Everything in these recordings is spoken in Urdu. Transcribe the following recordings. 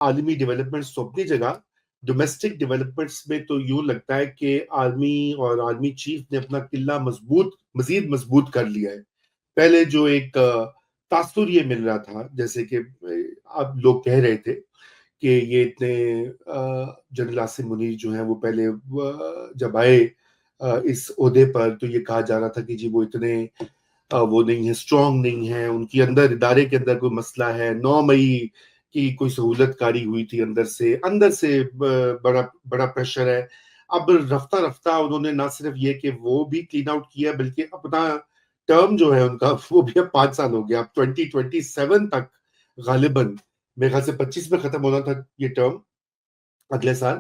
عالمی ڈیولپمنٹس تو اپنی جگہ، ڈومیسٹک ڈیولپمنٹس میں تو یوں لگتا ہے کہ آرمی اور آرمی چیف نے اپنا قلعہ مزید مضبوط کر لیا ہے. پہلے جو ایک تاثر یہ مل رہا تھا، جیسے کہ اب لوگ کہہ رہے تھے کہ یہ اتنے جنرل عاصم منیر جو ہیں وہ پہلے جب آئے اس عہدے پر تو یہ کہا جا رہا تھا کہ جی وہ اتنے وہ نہیں ہے، اسٹرانگ نہیں ہے، ان کی اندر ادارے کے اندر کوئی مسئلہ ہے. 9 مئی کی کوئی سہولت کاری ہوئی تھی اندر سے بڑا بڑا پریشر ہے. اب رفتہ رفتہ انہوں نے نہ صرف یہ کہ وہ بھی کلین آؤٹ کیا، بلکہ اپنا ٹرم جو ہے ان کا وہ بھی اب 5 سال ہو گیا. اب 2027 تک غالباً، میرے خیال سے 25 میں ختم ہونا تھا یہ ٹرم اگلے سال،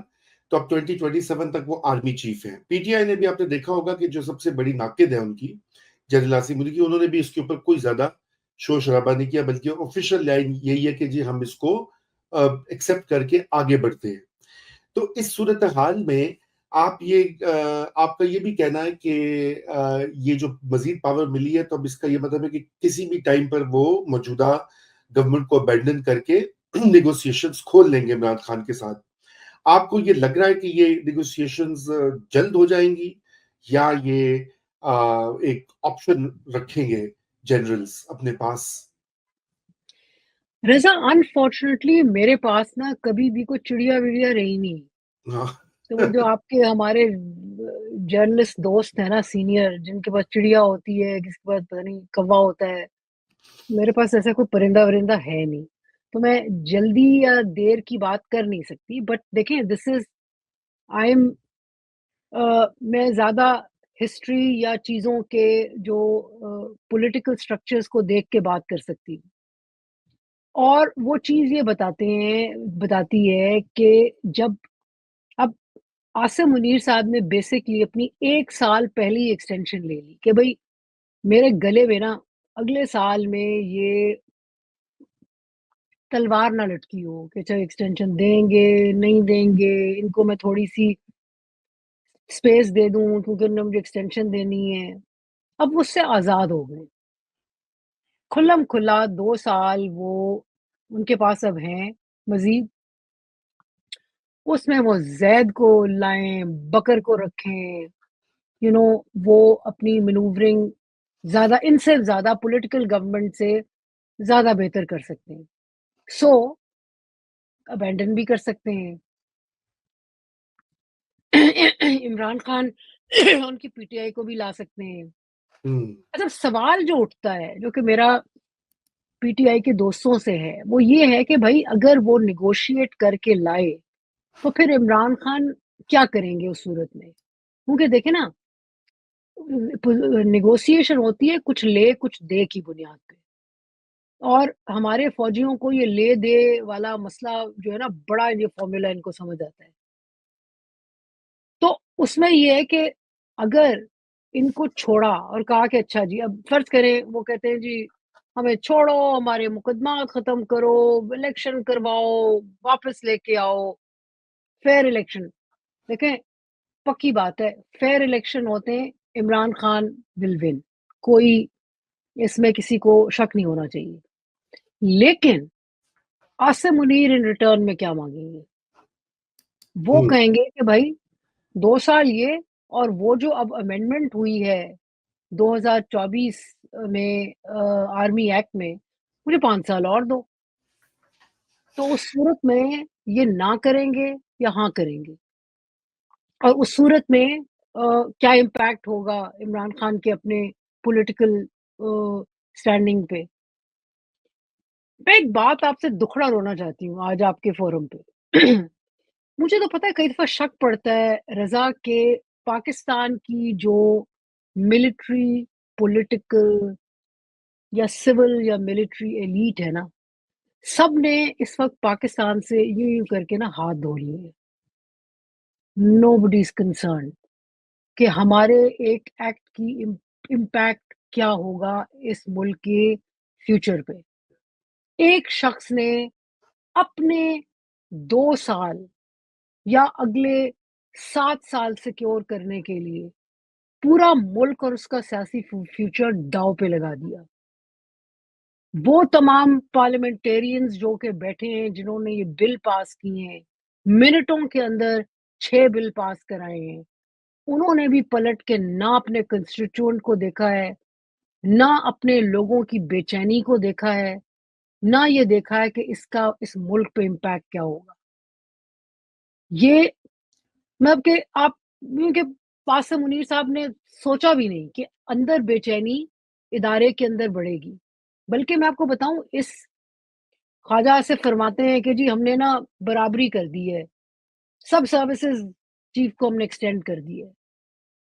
تو اب 2027 تک وہ آرمی چیف ہیں. پی ٹی آئی نے بھی آپ نے دیکھا ہوگا کہ جو سب سے بڑی ناقد ہے ان کی، جنرل عاصم منیر کی، انہوں نے بھی اس کے اوپر کوئی زیادہ شور شرابہ نہیں کیا، بلکہ آفیشیل لائن یہی ہے کہ جی ہم اس کو ایکسپٹ کر کے آگے بڑھتے ہیں. تو اس صورتحال میں آپ کا یہ بھی کہنا ہے کہ یہ جو مزید پاور ملی ہے تو اب اس کا یہ مطلب ہے کہ کسی بھی ٹائم پر وہ موجودہ گورنمنٹ کو ابینڈن کر کے نیگوسیشنز کھول لیں گے عمران خان کے ساتھ. آپ کو یہ لگ رہا ہے کہ یہ نیگوسیشنز جلد ہو جائیں گی، یا یہ ایک آپشن رکھیں گے جنرلز اپنے پاس؟ رضا انفارچونیٹلی میرے پاس نا کبھی بھی کوئی چڑیا وڑیا رہی نہیں. تو وہ جو آپ کے ہمارے جرنلسٹ دوست ہیں نا سینئر، جن کے پاس چڑیا ہوتی ہے، کس کے پاس پتہ نہیں کوا ہوتا ہے، میرے پاس ایسا کوئی پرندہ ورندہ ہے نہیں. تو میں جلدی یا دیر کی بات کر نہیں سکتی. بٹ دیکھیں دس از آئی ایم میں زیادہ ہسٹری یا چیزوں کے جو پولیٹیکل سٹرکچرز کو دیکھ کے بات کر سکتی ہوں. اور وہ چیز یہ بتاتی ہے کہ جب اب عاصم منیر صاحب نے بیسکلی اپنی 1 سال پہلی ایکسٹینشن لے لی کہ بھئی میرے گلے میں نا اگلے سال میں یہ تلوار نہ لٹکی ہو کہ چاہے ایکسٹینشن دیں گے نہیں دیں گے، ان کو میں تھوڑی سی سپیس دے دوں کیونکہ انہوں نے مجھے ایکسٹینشن دینی ہے. اب اس سے آزاد ہو گئے کھلم کھلا 2 سال وہ ان کے پاس اب ہیں مزید. اس میں وہ زید کو لائیں، بکر کو رکھیں، وہ اپنی مینوورنگ زیادہ ان سے زیادہ پولیٹیکل گورنمنٹ سے زیادہ بہتر کر سکتے ہیں. سو ابینڈن بھی کر سکتے ہیں. عمران خان ان کی پی ٹی آئی کو بھی لا سکتے ہیں. اچھا سوال جو اٹھتا ہے جو کہ میرا پی ٹی آئی کے دوستوں سے ہے وہ یہ ہے کہ بھائی اگر وہ نیگوشیٹ کر کے لائے تو پھر عمران خان کیا کریں گے اس صورت میں؟ کیونکہ دیکھیں نا نیگوسیشن ہوتی ہے کچھ لے کچھ دے کی بنیاد پہ، اور ہمارے فوجیوں کو یہ لے دے والا مسئلہ جو ہے نا بڑا یہ فارمولا ان کو سمجھ آتا ہے. تو اس میں یہ ہے کہ اگر ان کو چھوڑا اور کہا کہ اچھا جی اب فرض کریں وہ کہتے ہیں جی ہمیں چھوڑو، ہمارے مقدمات ختم کرو، الیکشن کرواؤ، واپس لے کے آؤ، فیئر الیکشن. دیکھیں پکی بات ہے فیئر الیکشن ہوتے ہیں، عمران خان ول ون، کوئی اس میں کسی کو شک نہیں ہونا چاہیے. لیکن عاصم منیر ان ریٹرن میں کیا مانگیں گے؟ وہ کہیں گے کہ بھائی 2 سال یہ، اور وہ جو اب امینڈمنٹ ہوئی ہے 2024 میں آرمی ایکٹ میں، مجھے 5 سال اور دو. تو اس صورت میں یہ نہ کریں گے یا ہاں کریں گے؟ اور اس صورت میں کیا امپیکٹ ہوگا عمران خان کے اپنے پولیٹیکل سٹینڈنگ پہ؟ میں ایک بات آپ سے دکھڑا رونا چاہتی ہوں آج آپ کے فورم پہ. مجھے تو پتہ ہے کئی دفعہ شک پڑتا ہے رضا کہ پاکستان کی جو ملٹری پولیٹیکل یا سول یا ملٹری ایلیٹ ہے نا، سب نے اس وقت پاکستان سے یوں کر کے نا ہاتھ دھو لیے. نو بڈی از کنسرن کہ ہمارے ایک ایکٹ کی امپیکٹ کیا ہوگا اس ملک کے فیوچر پہ. ایک شخص نے اپنے 2 سال یا اگلے 7 سال سیکیور کرنے کے لیے پورا ملک اور اس کا سیاسی فیوچر داؤ پہ لگا دیا. وہ تمام پارلیمنٹیرینز جو کہ بیٹھے ہیں جنہوں نے یہ بل پاس کیے ہیں، منٹوں کے اندر 6 بل پاس کرائے ہیں، انہوں نے بھی پلٹ کے نہ اپنے کنسٹیٹیوئنٹ کو دیکھا ہے، نہ اپنے لوگوں کی بے چینی کو دیکھا ہے، نہ یہ دیکھا ہے کہ اس کا اس ملک پہ امپیکٹ کیا ہوگا۔ یہ مطلب کہ آپ کہ قاسم منیر صاحب نے سوچا بھی نہیں کہ اندر بے چینی ادارے کے اندر بڑھے گی، بلکہ میں آپ کو بتاؤں اس خواجہ آصف فرماتے ہیں کہ جی ہم نے نا برابری کر دی ہے، سب سروسز چیف کو ہم نے ایکسٹینڈ کر دی ہے۔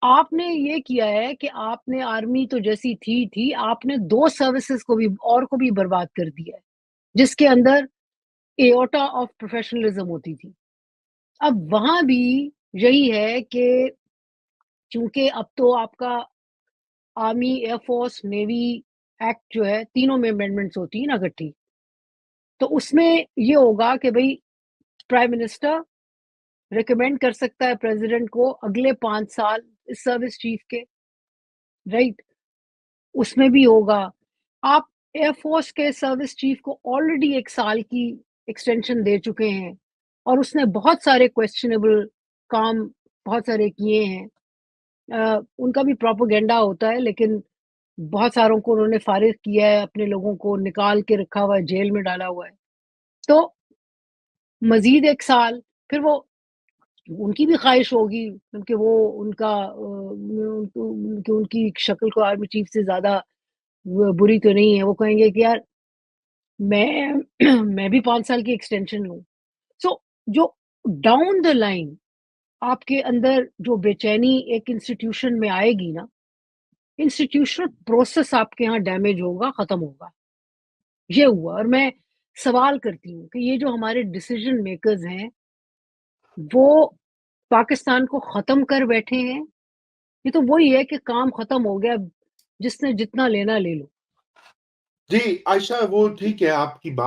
آپ نے یہ کیا ہے کہ آپ نے آرمی تو جیسی تھی آپ نے 2 سروسز کو بھی اور کو بھی برباد کر دیا ہے، جس کے اندر ایوٹا آف پروفیشنلزم ہوتی تھی۔ اب وہاں بھی یہی ہے کہ چونکہ اب تو آپ کا army, air force, navy act جو ہے تینوں میں امینڈمنٹس ہوتی ہیں نا اکٹھی، تو اس میں یہ ہوگا کہ بھئی پرائم منسٹر ریکمینڈ کر سکتا ہے پریزیڈنٹ کو اگلے 5 سال اس سروس چیف کے، رائٹ؟ اس میں بھی ہوگا۔ آپ ایئر فورس کے سروس چیف کو آلریڈی 1 سال کی ایکسٹینشن دے چکے ہیں اور اس نے بہت سارے کویسچنیبل کام بہت سارے کیے ہیں۔ ان کا بھی پروپیگنڈا ہوتا ہے لیکن بہت ساروں کو انہوں نے فارغ کیا ہے، اپنے لوگوں کو نکال کے رکھا ہوا ہے، جیل میں ڈالا ہوا ہے۔ تو مزید 1 سال پھر وہ ان کی بھی خواہش ہوگی کیونکہ وہ ان کا کہ ان کی شکل کو آرمی چیف سے زیادہ بری تو نہیں ہے، وہ کہیں گے کہ یار میں بھی 5 سال کی ایکسٹینشن لوں۔ سو جو ڈاؤن دا لائن آپ کے اندر جو بے چینی ایک انسٹیٹیوشن میں آئے گی نا، انسٹیٹیوشنل پروسیس آپ کے ہاں ڈیمیج ہوگا، ختم ہوگا۔ یہ ہوا اور میں سوال کرتی ہوں کہ یہ جو ہمارے ڈیسیجن میکرز ہیں وہ پاکستان کو ختم کر بیٹھے ہیں، یہ تو وہی ہے کہ کام ختم ہو گیا، جس نے جتنا لینا لے لو۔ جی عائشہ، وہ ٹھیک ہے آپ کی بات